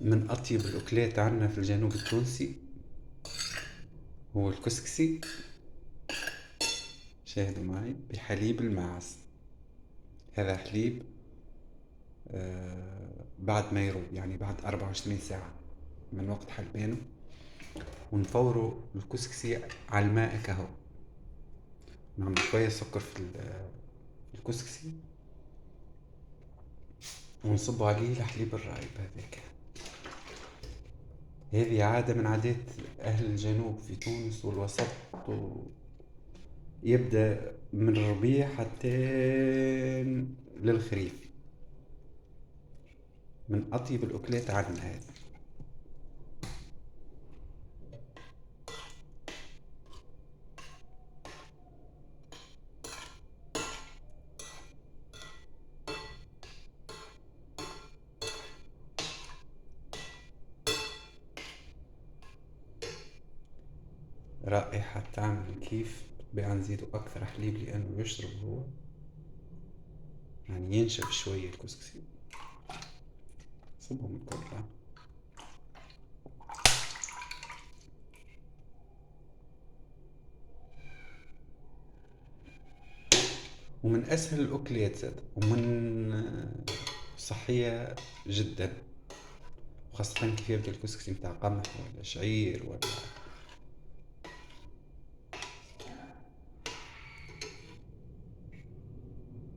من أطيب الأكلات عنا في الجنوب التونسي هو الكسكسي. شاهدوا معي بحليب الماعز. هذا حليب بعد ما يروب، يعني بعد 24 ساعة من وقت حلبانه، ونفوروا الكسكسي على الماء كهو، نعمل شوية سكر في الكسكسي، ونصبوا عليه الحليب الرايب هذاك. هذه عادة من عادات أهل الجنوب في تونس والوسط، يبدأ من الربيع حتى للخريف. من أطيب الأكلات عندنا هذه. رائحة تعمل كيف. بقى نزيدوا أكثر حليب لأنه يشرب هو، يعني ينشف شوية الكسكسي. صبهم الكل. ومن أسهل الأكلات زاد، ومن صحية جدا، وخاصة كيف يبدأ الكسكسي متاع قمح ولا شعير ولا